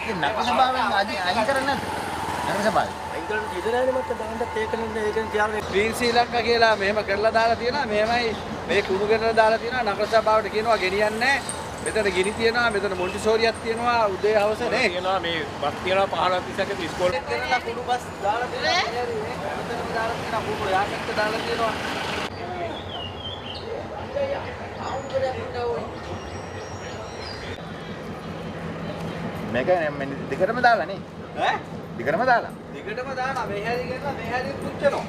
ඉතින් නගර සභාවෙන් අයින් කරන්නේ නැද්ද? නගර සභාවේ. අයින් කරන්න ඉඩ නැහැ මට දාන්නත් ඒකනේ ඒකෙන් තියාගෙන ක්ලීන් ශ්‍රී ලංකා කියලා මෙහෙම කරලා දාලා තියෙනවා. මෙහෙමයි මේ කුණු ගෙනලා දාලා තියෙනවා. නගර සභාවට කියනවා ගෙනියන්නේ මෙතන ගිනි තියෙනවා. මෙතන මොන්ටිසෝරියක් තියෙනවා. උදේ හවස නේ. තියෙනවා මේ බස් තියෙනවා 15ක් 30ක් ඉස්කෝලේ ගෙනලා කුණු බස් දාලා තියෙනවා. මෙතනම දාලා තියෙනවා. කුණු යාකට්ට දාලා තියෙනවා. මේක දිගටම දාලා නේ. ඈ? දිගටම දාලා. දිගටම දානවා. මේ හැරි ගෙනලා මේ හැරි පුච්චනවා.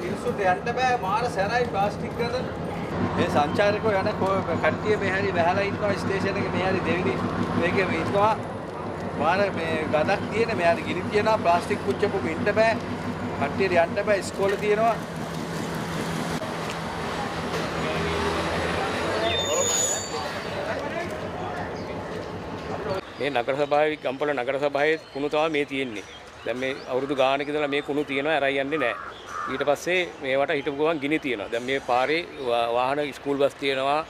මිනිස්සුන්ට යන්න බෑ. මාර සැරයි ප්ලාස්ටික් ගඳ. මේ සංචාරකෝ යන කට්ටිය මේ හැරි වැහලා ඉන්නවා ස්ටේෂන් එකේ මේ හැරි දෙවිනි මේකේ ඉන්නවා. මාර මේ ගඳක් තියෙන මේ හැරි ගිනි තියෙනවා ප්ලාස්ටික් පුච්චපු ඉන්න බෑ. කට්ටියට යන්න බෑ. ඉස්කෝලේ තියෙනවා. මේ නගර සභාවේ ගම්පල නගර සභාවේ කුණු තමයි මේ තියෙන්නේ. දැන් මේ අවුරුදු ගානක ඉඳලා මේ කුණු තියෙනවා අරයි යන්නේ නැහැ. ඊට පස්සේ මේවට හිටපු ගමන් ගිනි තියෙනවා. දැන් මේ පාරේ වාහන ස්කූල් බස් තියෙනවා.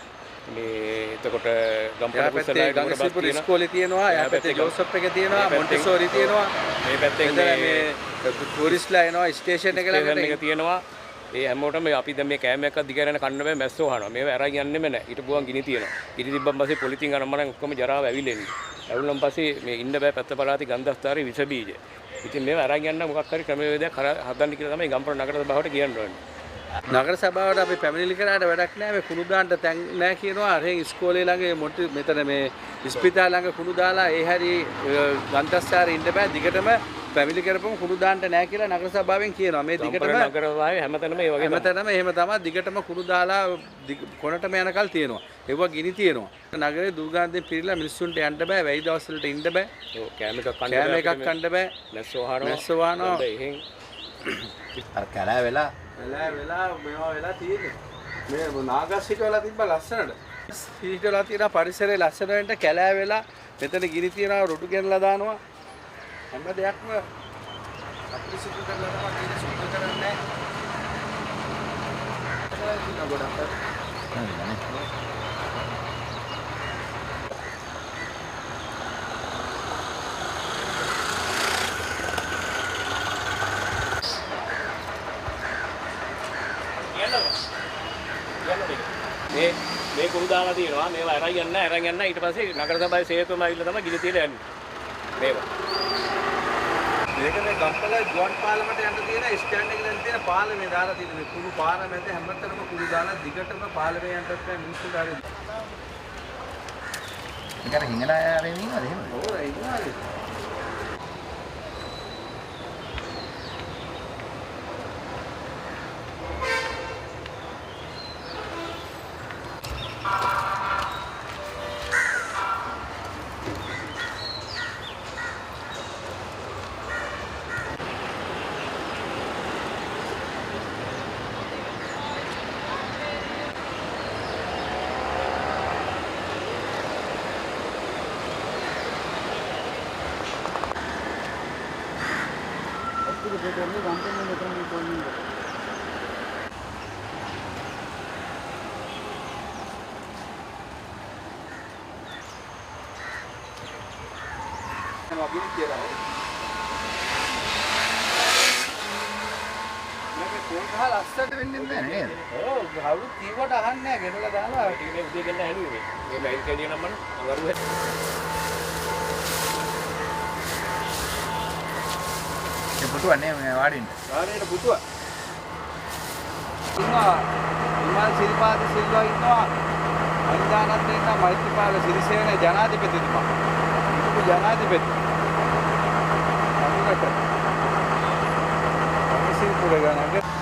මේ එතකොට ගම්පල කුසලයි ගංගසිපුර ඉස්කෝලේ තියෙනවා. එහා පැත්තේ ජෝසප් එක තියෙනවා. මොන්ටිසෝරි තියෙනවා. මේ පැත්තෙන් මේ ටූරිස්ට්ලා එනවා ස්ටේෂන් එක ළඟට තියෙනවා. ඒ හැමෝටම අපි දැන් මේ කෑම එකක් දිගරන කන්න බෑ මැස්සෝ අහනවා. මේව අරන් යන්නෙම නැහැ. ඊට ගුවන් ගිනි තියෙනවා. ගිනි තිබ්බන් පස්සේ පොලිතින් අරන් ඔක්කොම ජරාව ඇවිලෙන්නේ. ඇවුලන් පස්සේ මේ ඉන්න බෑ පැත්ත පළාතේ ගන්ධස්තරේ විස බීජ. ඉතින් මේව අරන් යන්න මොකක් හරි ක්‍රමවේදයක් හදන්න කියලා තමයි ගම්පල නගර සභාවට කියන්න ඕනේ. නගර සභාවට අපි පැමිණිලි කරාට වැඩක් නැහැ. මේ කුණු දාන්න තැන් නැහැ කියනවා. අරෙන් ඉස්කෝලේ ළඟ මෙතන මේ ඉස්පිතාල ළඟ කුණු දාලා ඒ හැරි ගන්ධස්තරේ ඉන්න බෑ. දිගටම පැමිණිලි කරපුවම කුණු දාන්න නැහැ කියලා නගර සභාවෙන් කියනවා. මේ දිගටම නගර සභාවේ හැමතැනම ඒ වගේ හැමතැනම එහෙම තමයි දිගටම කුණු දාලා කොනටම යනකල් තියෙනවා. ඒවා ගිනි තියෙනවා. නගරේ දුර්ගන්ධයෙන් පිරීලා මිනිස්සුන්ට යන්න බෑ. වැයි දවස් වලට ඉන්න බෑ. ඔව් කෑම එකක් කන්න බෑ. නැස්සෝ වහනවා. එහෙන් අර කැලෑ වෙලා මේවා වෙලා තියෙන්නේ. මේ නාගස් හිටවලා තිබ්බ ලස්සනට. හිටවලා තියෙන පරිසරයේ ලස්සන වෙන්න කැලෑ වෙලා මෙතන ගිනි තියනවා රොඩු ගෙනලා දානවා. හැම දෙයක්ම අපිරිසිදු කරලා තමයි ගිනි සුද්ධ කරන්නේ. මේ කුරු දාලා තියෙනවා මේවා අරන් යන්න ඊට පස්සේ නගර සභාවේ සේතුවම ඇවිල්ලා තමයි ගිනි තියලා යන්නේ මේවා මේක මේ ගම්පල ගුවන් පාලමට යන්න තියෙන ස්ටෑන්ඩ් එකේ දැන් තියෙන පාලමේ දාලා තියෙන මේ කුරු පාර මැද හැමතැනම කුරු දාලා දිගටම පාලමේ යන්නත් බෑ මිනිස්සුන්ට හරි ඒකට හිඟලා ආරෙන් ඉන්නවද එහෙම? ඕර ඉන්නවාද? වගින් කියලා. මේක කොල් ගහ ලස්සට වෙන්නේ නැහැ නේද? ඔව් කවුරුත් කීවට අහන්නේ නැහැ. ගෙනලා දානවා. ටිකේ උදේ ගෙන්න හැදුවේ මේ ලයින් කැඩිය නම් මම අඟරුවේ ඒ පුතුවන්නේ මේ වාඩින්න. වාඩින්න පුතුව. ඉන්නවා. විමල් සිල්පාද සිල්වා ඉන්නවා. අනිදානත් ඉන්නවා. මෛත්‍රීපාල සිරිසේන ජනාධිපතිතුමා. ඉතින් ජනාධිපති අනිකට සිල්පුර ගණන්